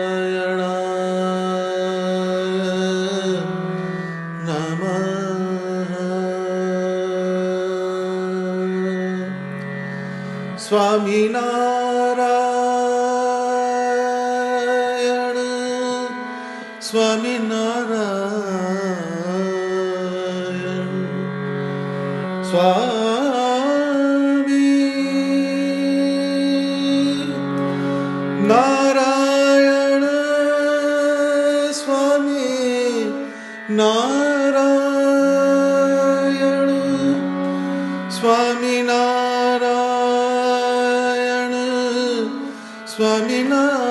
સ્વામિનારાયણ નમઃ સ્વામિનારાયણ સ્વામિનારાયણ નારાયણ સ્વામી નારાયણ સ્વામિનારાયણ સ્વામિનારાયણ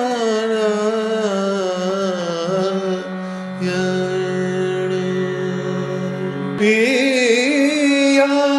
પિયા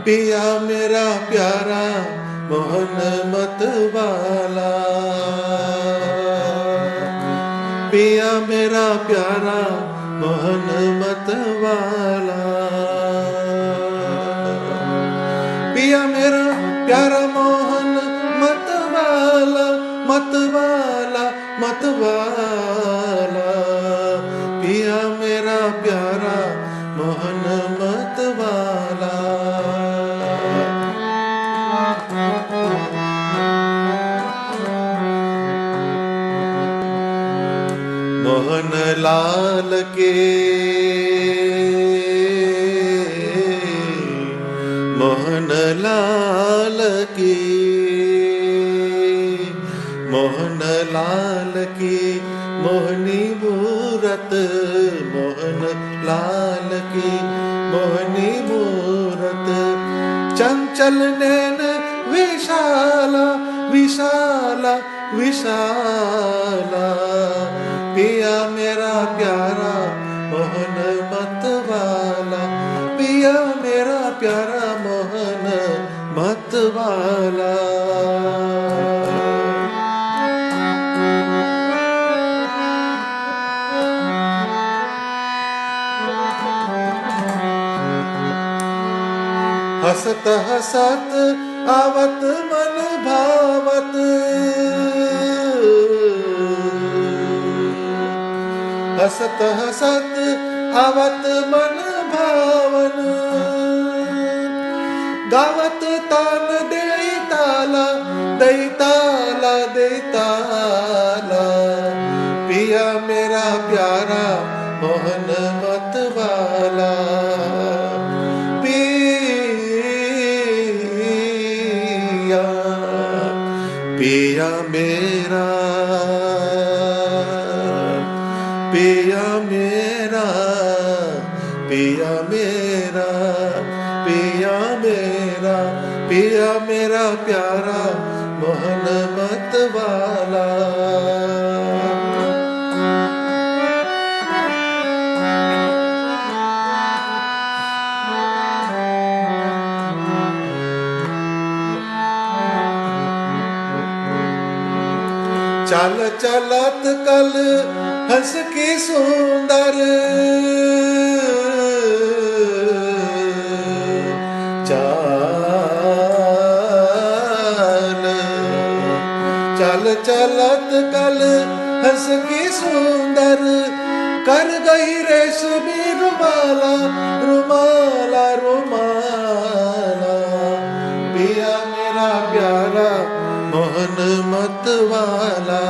पिया मेरा प्यारा मोहन मतवाला पिया मेरा प्यारा मोहन मतवाला पिया मेरा प्यारा मोहन मतवाला मतवाला मतवाला पिया मेरा प्यारा मोहन मतवाला मोहन लाल के मोहन लाल की मोहन लाल की मोहनी मूरत मोहन लाल की मोहनी मूरत चंचल नैन विशाला विशाला विशाला पिया मेरा प्यारा मोहन मतवाला पिया मेरा प्यारा मोहन मतवाला हसत हसत आवत मन भावत हसत हसत आवत मन भावन गावत तान देताला देताला देताला पिया मेरा प्यारा मोहन मतवाला पिया पिया मेरा पिया मेरा पिया मेरा पिया मेरा पिया मेरा प्यारा मोहन मतवाला चल चलत कल हंस की सुंदर चाल चल चलत कल हंस की सुंदर कर गई रेशमी रुमाला रुमाला रुमाला पिया मेरा प्यारा मोहन मतवाला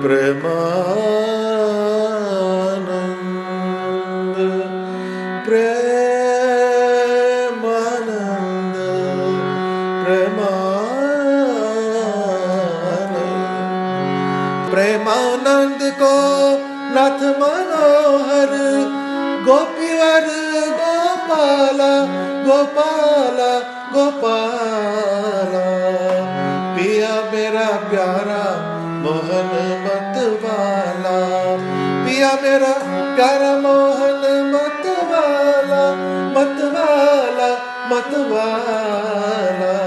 પ્રેમાનંદ પ્રેમાનંદ પ્રેમાનંદ પ્રેમાનંદ કો નાથ મનોહર ગોપીવર ગોપાલા ગોપાલા ગોપાલા પિયા મેરા પ્યારા મોહન મતવાલા પિયા મેરા પ્યારા મોહન મતવાલા મતવાલા મતવાલા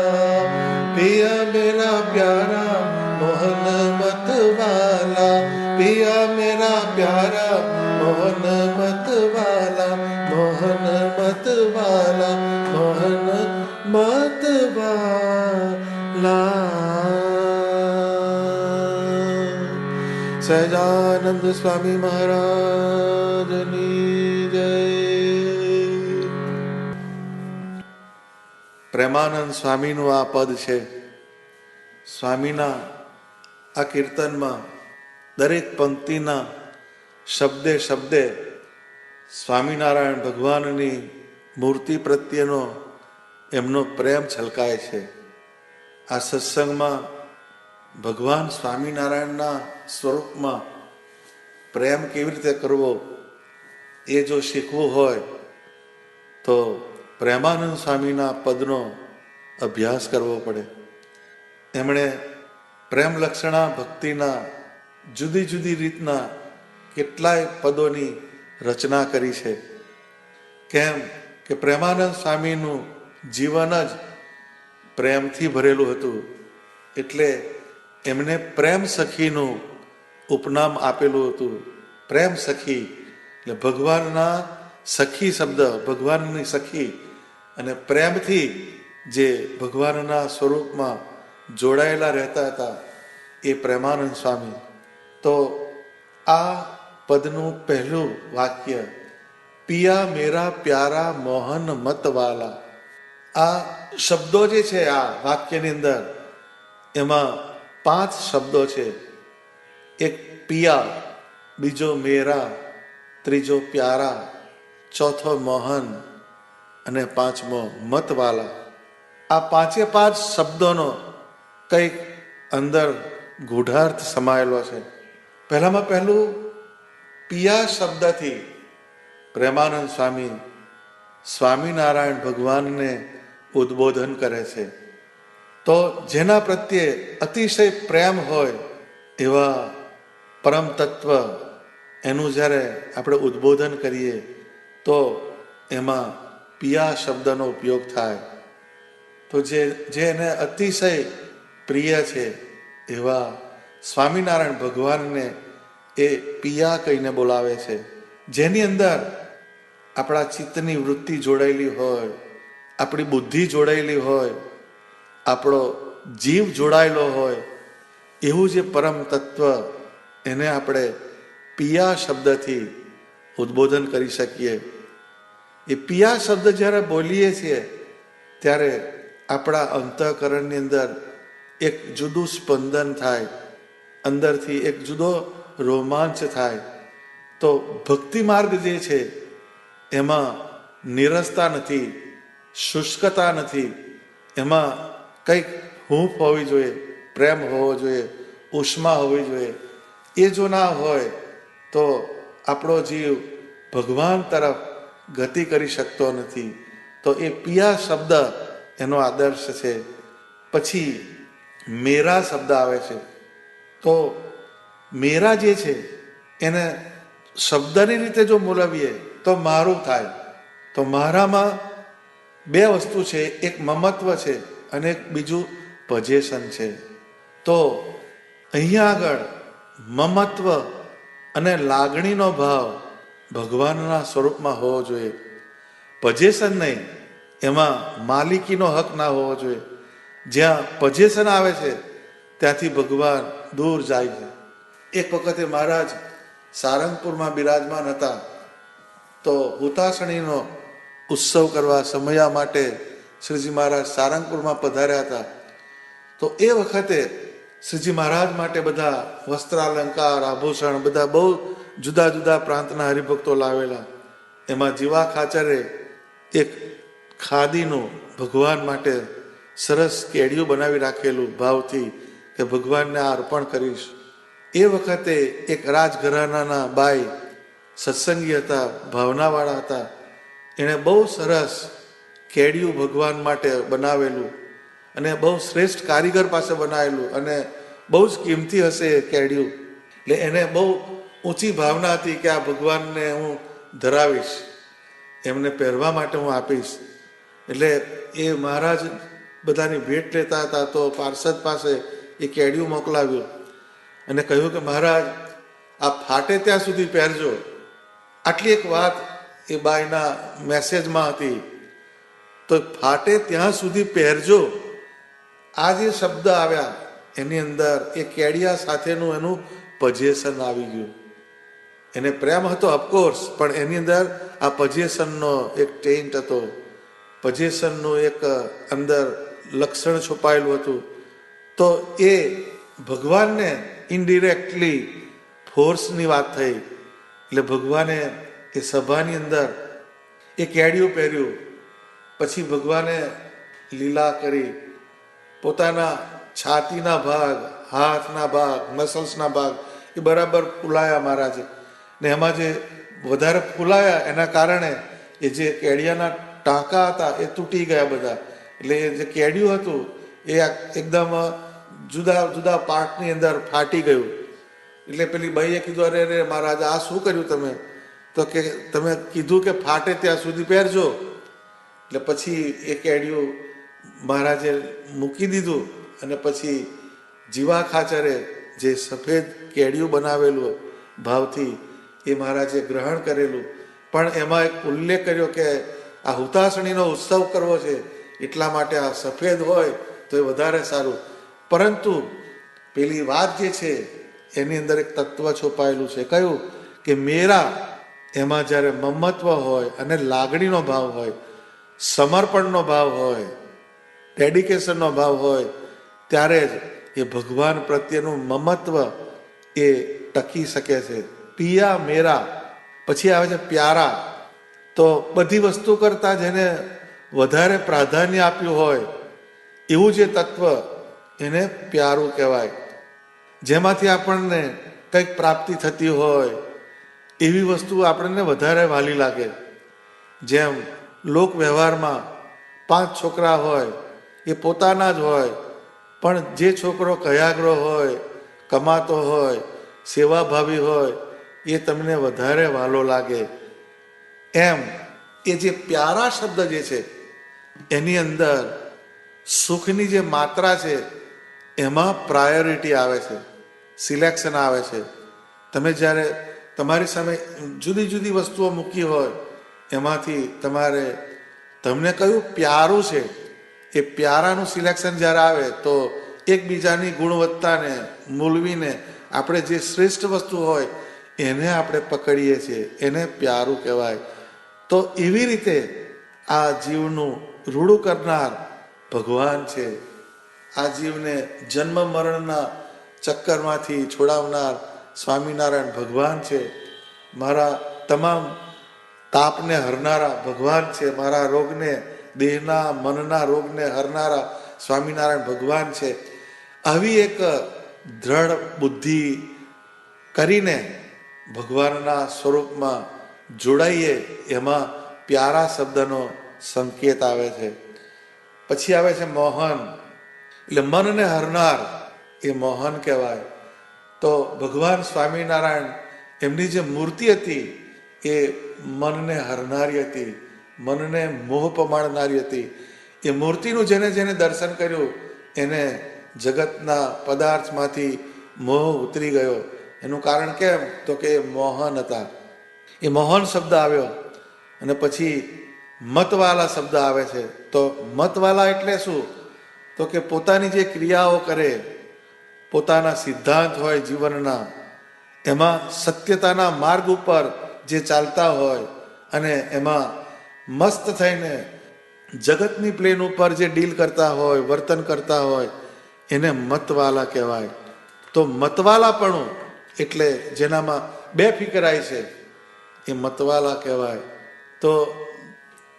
પિયા મેરા પ્યારા મોહન મતવાલા પિયા મેરા પ્યારા મોહન મતવાલા મોહન મતવાલા મોહન મતવાલા. સહજાનંદ સ્વામી મહારાજની જય. પ્રેમાનંદ સ્વામીનું આ પદ છે. સ્વામીના આ કીર્તનમાં દરેક પંક્તિના શબ્દે શબ્દે સ્વામિનારાયણ ભગવાનની મૂર્તિ પ્રત્યેનો એમનો પ્રેમ છલકાય છે. આ સત્સંગમાં ભગવાન સ્વામિનારાયણના સ્વરૂપમાં પ્રેમ કેવી રીતે કરવો એ જો શીખવું હોય તો પ્રેમાનંદ સ્વામીના પદનો અભ્યાસ કરવો પડે. એમણે પ્રેમ લક્ષણા ભક્તિના જુદી જુદી રીતના કેટલાય પદોની રચના કરી છે. કેમ કે પ્રેમાનંદ સ્વામીનું જીવન જ પ્રેમથી ભરેલું હતું, એટલે એમને પ્રેમ સખીનું ઉપનામ આપેલું હતું. પ્રેમ સખી એટલે ભગવાનના સખી શબ્દ, ભગવાનની સખી, અને પ્રેમથી જે ભગવાનના સ્વરૂપમાં જોડાયેલા રહેતા હતા એ પ્રેમાનંદ સ્વામી. તો આ પદનું પહેલું વાક્ય પિયા મેરા પ્યારા મોહન મતવાલા, આ શબ્દો જે છે આ વાક્યની અંદર એમાં 5 શબ્દો છે. એક પિયા, બીજો મેરા, ત્રીજો પ્યારા, ચોથો મોહન અને 5મો મતવાલા. આ 5 શબ્દોનો કંઈક અંદર ગૂઢાર્થ સમાયેલો છે. પહેલામાં પહેલું પિયા શબ્દથી પ્રેમાનંદ સ્વામી સ્વામિનારાયણ ભગવાનને ઉદ્બોધન કરે છે. તો જેના પ્રત્યે અતિશય પ્રેમ હોય એવા પરમ તત્વ એનું જ્યારે આપણે ઉદ્બોધન કરીએ તો એમાં પિયા શબ્દનો ઉપયોગ થાય. તો જે એને અતિશય પ્રિય છે એવા સ્વામિનારાયણ ભગવાનને એ પિયા કહીને બોલાવે છે. જેની અંદર આપણા ચિત્તની વૃત્તિ જોડાયેલી હોય, આપણી બુદ્ધિ જોડાયેલી હોય, આપણો જીવ જોડાયેલો હોય, એવું જે પરમ તત્વ એને આપણે પિયા શબ્દથી ઉદ્બોધન કરી શકીએ. એ પિયા શબ્દ જ્યારે બોલીએ છીએ ત્યારે આપણા અંતઃકરણની અંદર એક જુદું સ્પંદન થાય, અંદરથી એક જુદો રોમાંચ થાય. તો ભક્તિ માર્ગ જે છે એમાં નિરસતા નથી, શુષ્કતા નથી, એમાં કંઈક હૂંફ હોવી જોઈએ, પ્રેમ હોવો જોઈએ, ઉષ્મા હોવી જોઈએ. એ જો ના હોય તો આપણો જીવ ભગવાન તરફ ગતિ કરી શકતો નથી. તો એ પિયા શબ્દ એનો આદર્શ છે. પછી મેરા શબ્દ આવે છે. તો મેરા જે છે એને શબ્દની રીતે જો બોલાવીએ તો મારું થાય. તો મારામાં 2 વસ્તુ છે, એક મમત્વ છે અને એક બીજું પોઝેશન છે. તો અહીંયા આગળ મમત્વ અને લાગણીનો ભાવ ભગવાનના સ્વરૂપમાં હોવો જોઈએ. પોઝેશન નહીં, એમાં માલિકીનો હક ના હોવો જોઈએ. જ્યાં પોઝેશન આવે છે ત્યાંથી ભગવાન દૂર જાય છે. એક વખતે મહારાજ સારંગપુરમાં બિરાજમાન હતા તો હુતાસણીનો ઉત્સવ કરવા સમયા માટે શ્રીજી મહારાજ સારંગપુરમાં પધાર્યા હતા. તો એ વખતે શ્રીજી મહારાજ માટે બધા વસ્ત્રાલંકાર આભૂષણ બધા બહુ જુદા જુદા પ્રાંતના હરિભક્તો લાવેલા. એમાં જીવા ખાચરે એક ખાદીનું ભગવાન માટે સરસ કેડિયું બનાવી રાખેલું ભાવથી કે ભગવાનને આ અર્પણ કરીશ. એ વખતે એક રાજઘરાનાના બાઈ સત્સંગી હતા, ભાવનાવાળા હતા. એણે બહુ સરસ કેડિયું ભગવાન માટે બનાવેલું અને બહુ શ્રેષ્ઠ કારીગર પાસે બનાવેલું અને બહુ જ કિંમતી હશે એ કેડિયું. એટલે એને બહુ ઊંચી ભાવના હતી કે આ ભગવાનને હું ધરાવીશ, એમને પહેરવા માટે હું આપીશ. એટલે એ મહારાજ બધાની ભેટ લેતા હતા તો પાર્ષદ પાસે એ કેડિયું મોકલાવ્યું અને કહ્યું કે મહારાજ આ ફાટે ત્યાં સુધી પહેરજો. આટલી એક વાત એ બાઈના મેસેજમાં હતી. તો ફાટે ત્યાં સુધી પહેરજો, આ જે શબ્દ આવ્યા એની અંદર એ કેડિયા સાથેનું એનું પજેશન આવી ગયું. એને પ્રેમ હતો ઓફકોર્સ, પણ એની અંદર આ પજેશનનો એક ટેન્ટ હતો, પજેશનનું એક અંદર લક્ષણ છુપાયેલું હતું. તો એ ભગવાનને ઇનડિરેક્ટલી ફોર્સની વાત થઈ. એટલે ભગવાને એ સભાની અંદર એ કેડિયું પહેર્યું. પછી ભગવાને લીલા કરી, પોતાના છાતીના ભાગ, હાથના ભાગ, મસલ્સના ભાગ એ બરાબર ફૂલાયા મહારાજે. ને એમાં જે વધારે ફૂલાયા એના કારણે એ જે કેડિયાના ટાંકા હતા એ તૂટી ગયા બધા. એટલે એ જે કેડિયું હતું એ એકદમ જુદા જુદા પાર્ટની અંદર ફાટી ગયું. એટલે પેલી બાઈએ કીધું, અરે રે મહારાજ આ શું કર્યું તમે? તો કે તમે કીધું કે ફાટે ત્યાં સુધી પહેરજો. એટલે પછી એ કેડિયું મહારાજે મૂકી દીધું અને પછી જીવા ખાચરે જે સફેદ કેડિયું બનાવેલું ભાવથી એ મહારાજે ગ્રહણ કરેલું. પણ એમાં એક ઉલ્લેખ કર્યો કે આ હુતાસણીનો ઉત્સવ કરવો છે એટલા માટે આ સફેદ હોય તો એ વધારે સારું. પરંતુ પેલી વાત જે છે એની અંદર એક તત્વ છુપાયેલું છે. કયું? કે મેરા, એમાં જ્યારે મમત્વ હોય અને લાગણીનો ભાવ હોય, સમર્પણનો ભાવ હોય, ડેડિકેશનનો ભાવ હોય, ત્યારે જ એ ભગવાન પ્રત્યેનું મમત્વ એ ટકી શકે છે. પિયા મેરા. પછી આવે છે પ્યારા. તો બધી વસ્તુ કરતાં જેને વધારે પ્રાધાન્ય આપ્યું હોય એવું જે તત્વ એને પ્યારું કહેવાય. જેમાંથી આપણને કંઈક પ્રાપ્તિ થતી હોય એવી વસ્તુ આપણને વધારે વાલી લાગે. જેમ લોક વ્યવહારમાં 5 છોકરા હોય એ પોતાના જ હોય, પણ જે છોકરો કયાગ્રો હોય, કમાતો હોય, સેવાભાવી હોય એ તમને વધારે વાલો લાગે. એમ એ જે પ્યારા શબ્દ જે છે એની અંદર સુખની જે માત્રા છે એમાં પ્રાયોરિટી આવે છે, સિલેક્શન આવે છે. તમે જ્યારે તમારી સામે જુદી જુદી વસ્તુઓ મૂકી હોય એમાંથી તમને કયું પ્યારું છે એ પ્યારાનું સિલેક્શન જ્યારે આવે તો એકબીજાની ગુણવત્તાને મૂલવીને આપણે જે શ્રેષ્ઠ વસ્તુ હોય એને આપણે પકડીએ છીએ, એને પ્યારું કહેવાય. તો એવી રીતે આ જીવનું રૂડું કરનાર ભગવાન છે. આ જીવને જન્મ મરણના ચક્કરમાંથી છોડાવનાર સ્વામિનારાયણ ભગવાન છે. મારા તમામ તાપને હરનારા ભગવાન છે. મારા રોગને, દેહના મનના રોગને હરનારા સ્વામિનારાયણ ભગવાન છે. આવી એક દ્રઢ બુદ્ધિ કરીને ભગવાનના સ્વરૂપમાં જોડાઈએ, એમાં પ્યારા શબ્દનો સંકેત આવે છે. પછી આવે છે મોહન. એટલે મનને હરનાર એ મોહન કહેવાય. તો ભગવાન સ્વામિનારાયણ એમની જે મૂર્તિ હતી એ મનને હરનારી હતી, મનને મોહ પમાડનારી હતી. એ મૂર્તિનું જેને જેને દર્શન કર્યું એને જગતના પદાર્થમાંથી મોહ ઉતરી ગયો. એનું કારણ કેમ? તો કે એ મોહન હતા. એ મોહન શબ્દ આવ્યો અને પછી મતવાલા શબ્દ આવે છે. તો મતવાલા એટલે શું? તો કે પોતાની જે ક્રિયાઓ કરે, પોતાના સિદ્ધાંત હોય જીવનના, એમાં સત્યતાના માર્ગ ઉપર જે ચાલતા હોય અને એમાં મસ્ત થઈને જગતની પ્લેન ઉપર જે ડીલ કરતા હોય, વર્તન કરતા હોય, એને મતવાલા કહેવાય. તો મતવાલાપણું એટલે જેનામાં બે ફિકરાય છે એ મતવાલા કહેવાય. તો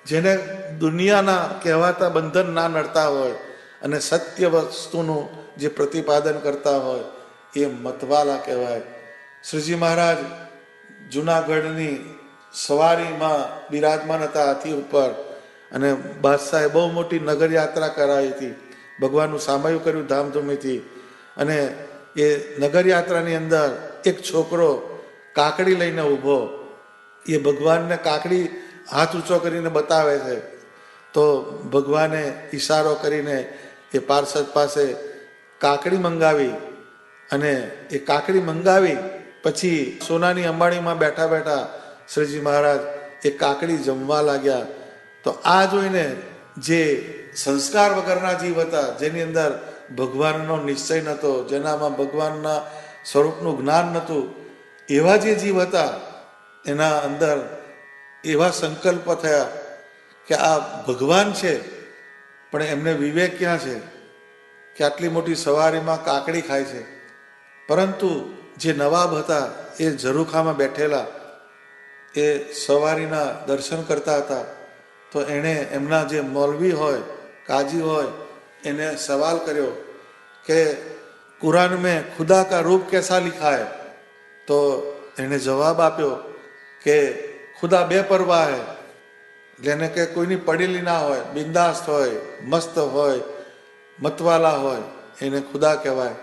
જેને દુનિયાના કહેવાતા બંધન ના નડતા હોય અને સત્ય વસ્તુનું જે પ્રતિપાદન કરતા હોય એ મતવાલા કહેવાય. શ્રીજી મહારાજ જુનાગઢની સવારીમાં બિરાજમાન હતા હાથી ઉપર, અને બાદશાહે બહુ મોટી નગર યાત્રા કરાવી હતી. ભગવાનનું સામયું કર્યું ધામધૂમીથી. અને એ નગર યાત્રાની અંદર એક છોકરો કાકડી લઈને ઊભો, એ ભગવાનને કાકડી હાથ ઊંચો કરીને બતાવે છે. તો ભગવાને ઈશારો કરીને એ પાર્ષદ પાસે કાકડી મંગાવી, અને એ કાકડી મંગાવી પછી સોનાની અંબાણીમાં બેઠા બેઠા શ્રીજી મહારાજ એ કાકડી જમવા લાગ્યા. તો આ જોઈને જે સંસ્કાર વગરના જીવ હતા, જેની અંદર ભગવાનનો નિશ્ચય નહોતો, જેનામાં ભગવાનના સ્વરૂપનું જ્ઞાન નહોતું, એવા જે જીવ હતા એના અંદર એવા સંકલ્પ થયા કે આ ભગવાન છે પણ એમને વિવેક ક્યાં છે કે આટલી મોટી સવારીમાં કાકડી ખાય છે. પરંતુ જે નવાબ હતા એ ઝરૂખામાં બેઠેલા એ સવારીના દર્શન કરતા હતા. તો એણે એમના જે મૌલવી હોય, કાજી હોય, એને સવાલ કર્યો કે કુરાન મેં ખુદા કા રૂપ कैसा लिखा है? તો એણે જવાબ આપ્યો કે ખુદા બેપરવાહ હૈ. જેને કે કોઈની પડેલી ના હોય, બિંદાસ્ત હોય, મસ્ત હોય, મતવાલા હોય, એને ખુદા કહેવાય.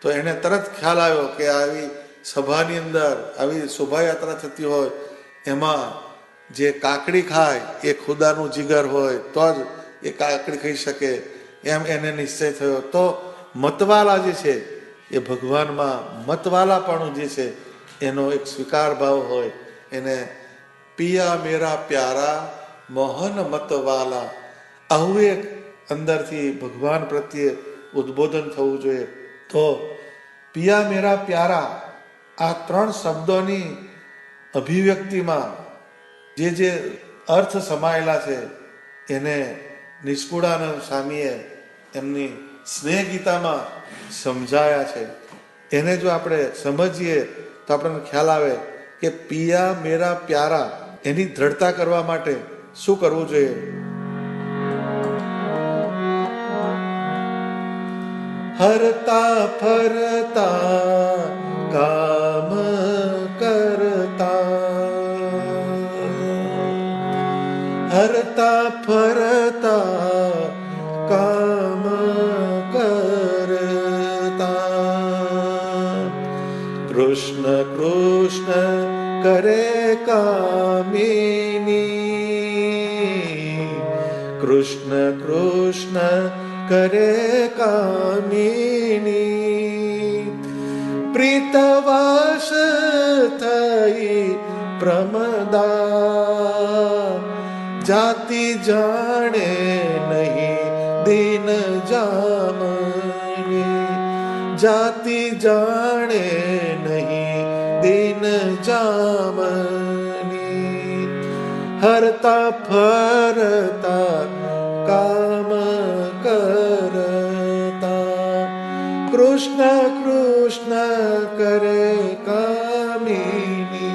તો એને તરત ખ્યાલ આવ્યો કે આવી સભાની અંદર આવી શોભાયાત્રા થતી હોય એમાં જે કાકડી ખાય એ ખુદાનું જીગર હોય તો જ એ કાકડી ખાઈ શકે, એમ એને નિશ્ચય થયો. તો મતવાલા જે છે એ ભગવાનમાં મતવાલાપણું જે છે એનો એક સ્વીકાર ભાવ હોય. એને પિયા મેરા પ્યારા મોહન મતવાલા, આવું એક અંદરથી ભગવાન પ્રત્યે ઉદ્બોધન થવું જોઈએ. તો પિયા મેરા પ્યારા આ ત્રણ શબ્દોની અભિવ્યક્તિમાં જે અર્થ સમાયેલા છે એને નિષ્કુળાનંદ સ્વામીએ એમની સ્નેહ ગીતામાં સમજાયા છે. એને જો આપણે સમજીએ તો આપણને ખ્યાલ આવે કે પિયા મેરા પ્યારા એની દ્રઢતા કરવા માટે શું કરવું જોઈએ. હરતા ફરતા કામ કરતા, હરતા ફરતા કામ કરતા, કૃષ્ણ કૃષ્ણ કરે કામિની, કૃષ્ણ કૃષ્ણ કરે કામિની, પ્રીતવશ થઈ પ્રમદા, જાતિ જાણે નહીં દિન જામની, જાતિ જાણે નહીં દિન જામની, હરતા ફરતા કામ કરતા, કૃષ્ણ કૃષ્ણ કરે કામિની.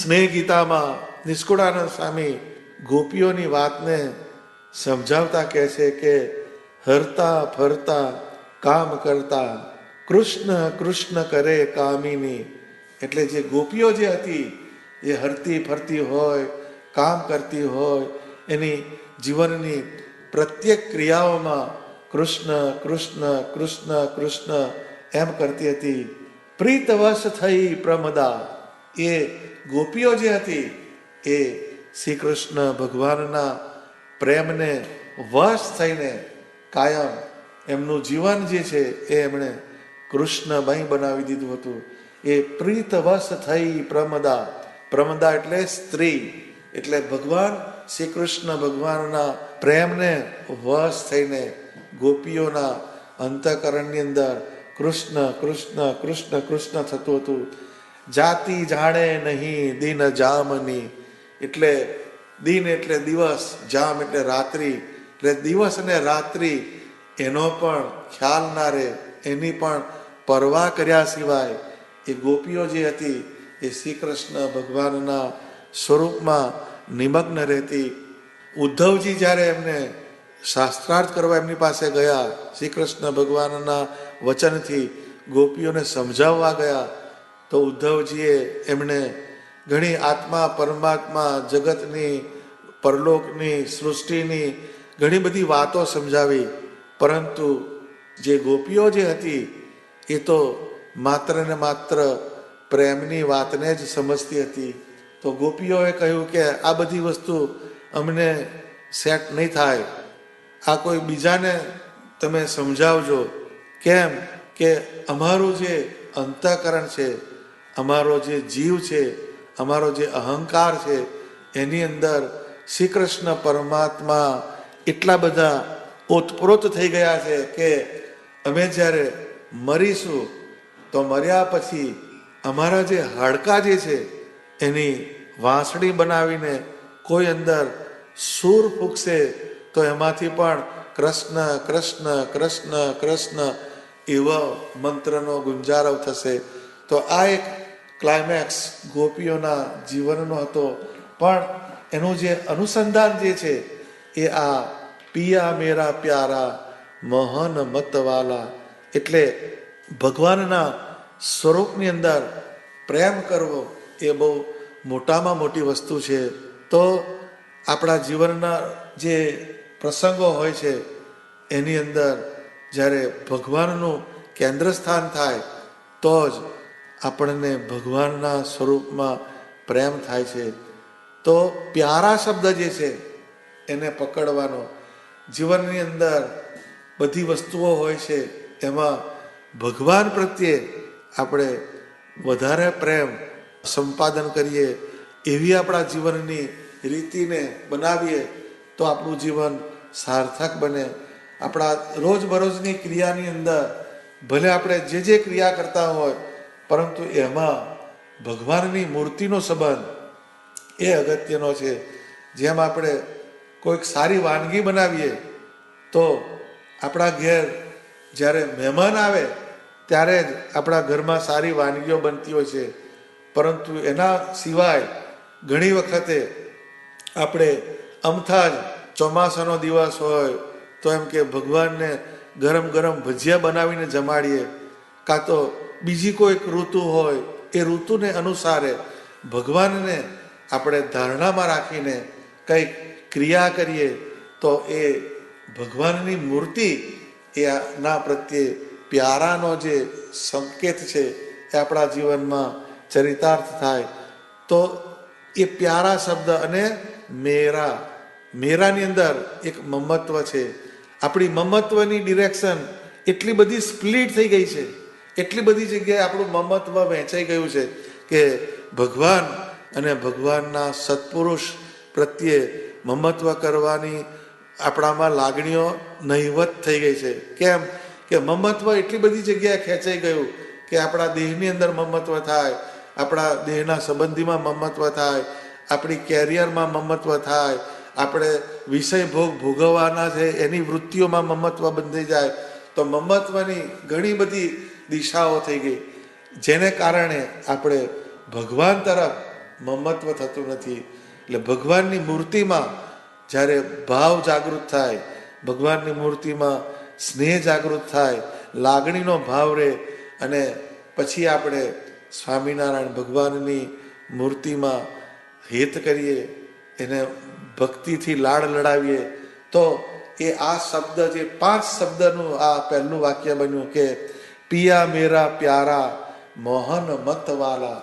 સ્નેહ ગીતામાં નિષ્કુળાનંદ સ્વામી ગોપીઓની વાતને સમજાવતા કહે છે કે હરતા ફરતા કામ કરતા, કૃષ્ણ કૃષ્ણ કરે કામિની. એટલે જે ગોપીઓ જે હતી એ હરતી ફરતી હોય, કામ કરતી હોય, એની જીવનની પ્રત્યેક ક્રિયાઓમાં કૃષ્ણ કૃષ્ણ કૃષ્ણ કૃષ્ણ એમ કરતી હતી. પ્રીતવશ થઈ પ્રમદા, એ ગોપીઓ જે હતી એ શ્રી કૃષ્ણ ભગવાનના પ્રેમને વશ થઈને કાયમ એમનું જીવન જે છે એ એમણે કૃષ્ણમય બનાવી દીધું હતું. એ પ્રીતવશ થઈ પ્રમદા, પ્રમદા એટલે સ્ત્રી, એટલે ભગવાન શ્રી કૃષ્ણ ભગવાનના પ્રેમને વશ થઈને ગોપીઓના અંતઃકરણની અંદર કૃષ્ણ કૃષ્ણ કૃષ્ણ કૃષ્ણ થતું હતું. જાતિ જાણે નહીં દિન જામની. એટલે દિન એટલે દિવસ, જામ એટલે રાત્રિ, એટલે દિવસ અને રાત્રિ એનો પણ ખ્યાલ ના રહે, એની પણ પરવા કર્યા સિવાય એ ગોપીઓ જે હતી એ શ્રી કૃષ્ણ ભગવાનના સ્વરૂપમાં નિમગ્ન રહેતી. ઉદ્ધવજી જ્યારે એમને શાસ્ત્રાર્થ કરવા એમની પાસે ગયા, શ્રી કૃષ્ણ ભગવાનના વચનથી ગોપીઓને સમજાવવા ગયા, તો ઉદ્ધવજીએ એમને ઘણી આત્મા પરમાત્મા જગતની પરલોકની સૃષ્ટિની ઘણી બધી વાતો સમજાવી. પરંતુ જે ગોપીઓ જે હતી એ તો માત્ર ને માત્ર પ્રેમની વાતને જ સમજતી હતી. તો ગોપીઓએ કહ્યું કે આ બધી વસ્તુ અમને સેટ નહીં થાય, આ કોઈ બીજાને તમે સમજાવજો. કેમ કે અમારું જે અંતઃકરણ છે, અમારો જે જીવ છે, અમારો જે અહંકાર છે, એની અંદર શ્રી કૃષ્ણ પરમાત્મા એટલા બધા ઓતપ્રોત થઈ ગયા છે કે અમે જ્યારે મરીશું તો મર્યા પછી અમારા જે હાડકાં જે છે એની વાંસળી બનાવીને કોઈ અંદર સૂર ફૂંકશે તો એમાંથી પણ કૃષ્ણ કૃષ્ણ કૃષ્ણ કૃષ્ણ એવો મંત્રનો ગુંજારવ થશે. તો આ એક ક્લાઇમેક્સ ગોપીઓના જીવનનો હતો. પણ એનું જે અનુસંધાન જે છે એ આ પિયા મેરા પ્યારા મોહન મતવાલા, એટલે ભગવાનના સ્વરૂપની અંદર પ્રેમ કરવો એ બહુ મોટામાં મોટી વસ્તુ છે. તો આપણા જીવનના જે પ્રસંગો હોય છે એની અંદર જ્યારે ભગવાનનું કેન્દ્ર સ્થાન થાય તો જ આપણને ભગવાનના સ્વરૂપમાં પ્રેમ થાય છે. તો પ્યારા શબ્દ જે છે એને પકડવાનો. જીવનની અંદર બધી વસ્તુઓ હોય છે, એમાં ભગવાન પ્રત્યે આપણે વધારે પ્રેમ સંપાદન કરીએ, એવી આપણા જીવનની રીતિને બનાવીએ તો આપણું જીવન સાર્થક બને. આપણા રોજબરોજની ક્રિયાની અંદર ભલે આપણે જે જે ક્રિયા કરતા હોય, પરંતુ એમાં ભગવાનની મૂર્તિનો સંબંધ એ અગત્યનો છે. જેમ આપણે કોઈક સારી વાનગી બનાવીએ તો આપણા ઘેર જ્યારે મહેમાન આવે ત્યારે જ આપણા ઘરમાં સારી વાનગીઓ બનતી હોય છે. પરંતુ એના સિવાય ઘણી વખતે આપણે અમથા જ ચોમાસાનો દિવસ હોય તો એમ કે ભગવાનને ગરમ ગરમ ભજીયા બનાવીને જમાડીએ, કાં તો બીજી કોઈક ઋતુ હોય એ ઋતુને અનુસારે ભગવાનને આપણે ધારણામાં રાખીને કંઈક ક્રિયા કરીએ તો એ ભગવાનની મૂર્તિ એ ના પ્રત્યે પ્યારાનો જે સંકેત છે એ આપણા જીવનમાં ચરિતાર્થ થાય. તો એ પ્યારા શબ્દ અને મેરાની અંદર એક મમત્વ છે. આપણી મમત્વની ડિરેક્શન એટલી બધી સ્પ્લિટ થઈ ગઈ છે, એટલી બધી જગ્યાએ આપણું મમત્વ વહેંચાઈ ગયું છે કે ભગવાન અને ભગવાનના સત્પુરુષ પ્રત્યે મમત્વ કરવાની આપણામાં લાગણીઓ નહિવત થઈ ગઈ છે. કેમ કે મમત્વ એટલી બધી જગ્યાએ ખેંચાઈ ગયું કે આપણા દેહની અંદર મમત્વ થાય, આપણા દેહના સંબંધીમાં મમત્વ થાય, આપણી કેરિયરમાં મમત્વ થાય, આપણે વિષય ભોગવવાના છે એની વૃત્તિઓમાં મમત્વ બંધાઈ જાય. તો મમત્વની ઘણી બધી દિશાઓ થઈ ગઈ, જેને કારણે આપણે ભગવાન તરફ મમત્વ થતું નથી. એટલે ભગવાનની મૂર્તિમાં જ્યારે ભાવ જાગૃત થાય, ભગવાનની મૂર્તિમાં સ્નેહ જાગૃત થાય, લાગણીનો ભાવ રહે, અને પછી આપણે સ્વામિનારાયણ ભગવાનની મૂર્તિમાં હેત કરીએ, એને ભક્તિથી લાડ લડાવીએ, તો એ આ શબ્દ જે 5 શબ્દનું આ પહેલું વાક્ય બન્યું કે પિયા મેરા પ્યારા મોહન મતવાલા.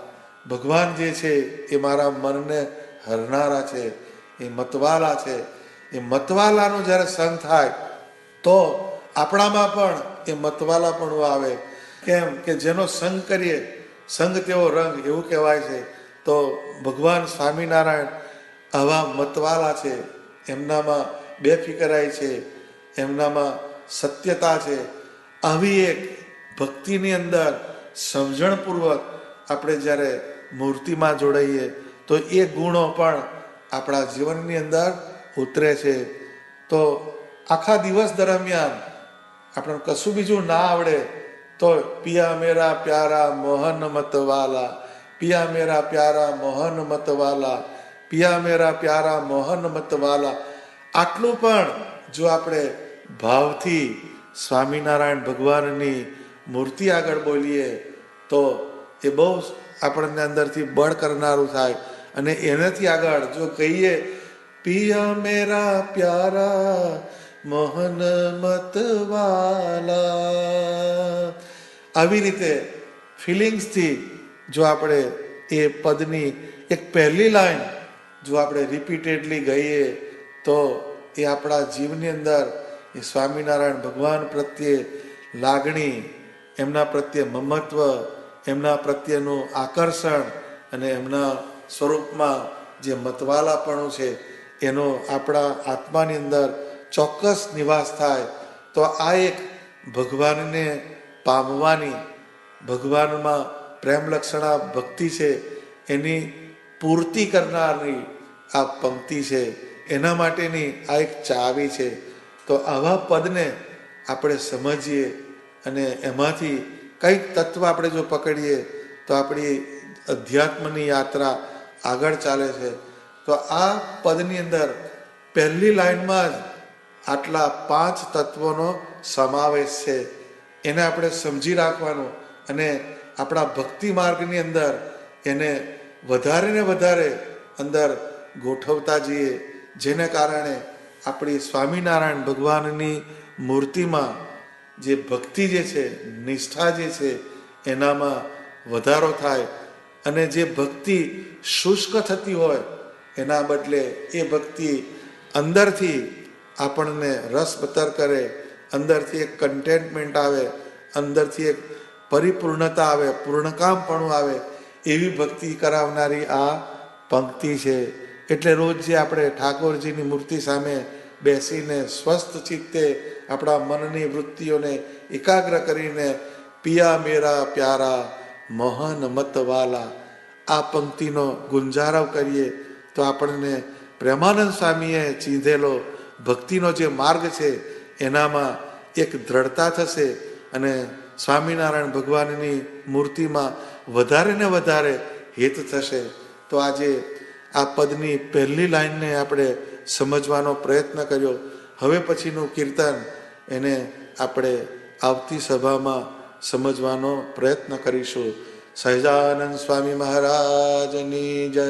ભગવાન જે છે એ મારા મનને હરનારા છે, એ મતવાલા છે. એ મતવાલાનો જ્યારે સંગ થાય તો આપણામાં પણ એ મતવાલાપણું આવે. કેમ કે જેનો સંગ કરીએ સંગ તેવો રંગ, એવું કહેવાય છે. તો ભગવાન સ્વામિનારાયણ આવા મતવાલા છે. એમનામાં બેફિકરાઈ છે, એમનામાં સત્યતા છે. આવી એક ભક્તિની અંદર સમજણપૂર્વક આપણે જ્યારે મૂર્તિમાં જોડાઈએ તો એ ગુણો પણ આપણા જીવનની અંદર ઉતરે છે. તો આખા દિવસ દરમિયાન આપણને કશું બીજું ના આવડે તો પિયા મેરા પ્યારા મોહન મતવાલા, પિયા મેરા પ્યારા મોહન મતવાલા, પિયા મેરા પ્યારા મોહન મતવાલા, આટલું પણ જો આપણે ભાવથી સ્વામિનારાયણ ભગવાનની મૂર્તિ આગળ બોલીએ તો એ બહુ આપણને અંદરથી બળ કરનારું થાય. અને એનાથી આગળ જો કહીએ પિયા મેરા પ્યારા મોહન મતવાલા, આવી રીતે ફિલિંગ્સથી જો આપણે એ પદની એક પહેલી લાઈન જો આપણે રિપીટેડલી ગઈએ તો એ આપણા જીવની અંદર એ સ્વામિનારાયણ ભગવાન પ્રત્યે લાગણી, એમના પ્રત્યે મમત્વ, એમના પ્રત્યેનું આકર્ષણ અને એમના સ્વરૂપમાં જે મતવાલાપણું છે એનો આપણા આત્માની અંદર ચોક્કસ નિવાસ થાય. તો આ એક ભગવાનને પામવાની, ભગવાનમાં પ્રેમલક્ષણા ભક્તિ છે એની પૂર્તિ કરનારી આ પંક્તિ છે, એના માટેની આ એક ચાવી છે. તો આવા પદને આપણે સમજીએ અને એમાંથી કંઈક તત્વ આપણે જો પકડીએ તો આપણી અધ્યાત્મની યાત્રા આગળ ચાલે છે. તો આ પદની અંદર પહેલી લાઈનમાં જ આટલા 5 તત્વોનો સમાવેશ છે. એને આપણે સમજી રાખવાનું અને આપણા ભક્તિ માર્ગની અંદર એને વધારે ને વધારે અંદર ગોઠવતા જઈએ, જેને કારણે આપણી સ્વામિનારાયણ ભગવાનની મૂર્તિમાં જે ભક્તિ જે છે, નિષ્ઠા જે છે એનામાં વધારો થાય. અને જે ભક્તિ શુષ્ક થતી હોય એના બદલે એ ભક્તિ અંદરથી આપણને રસબતર કરે, અંદરથી એક કન્ટેન્ટમેન્ટ આવે, અંદરથી એક પરિપૂર્ણતા આવે, પૂર્ણકામપણું આવે, એવી ભક્તિ કરાવનારી આ પંક્તિ છે. એટલે રોજ જે આપણે ઠાકોરજીની મૂર્તિ સામે બેસીને સ્વસ્થ ચિત્તે આપણા મનની વૃત્તિઓને એકાગ્ર કરીને પિયા મેરા પ્યારા મોહન મતવાલા આ પંક્તિનો ગુંજારવ કરીએ તો આપણને પ્રેમાનંદ સ્વામીએ ચીંધેલો ભક્તિનો જે માર્ગ છે એનામાં એક દ્રઢતા થશે અને સ્વામિનારાયણ ભગવાનની મૂર્તિમાં વધારે ને વધારે હિત થશે. તો આજે આ પદની પહેલી લાઈનને આપણે સમજવાનો પ્રયત્ન કર્યો. હવે પછીનું કીર્તન એને આપણે આવતી સભામાં સમજવાનો પ્રયત્ન કરીશું. સહજાનંદ સ્વામી મહારાજની જય.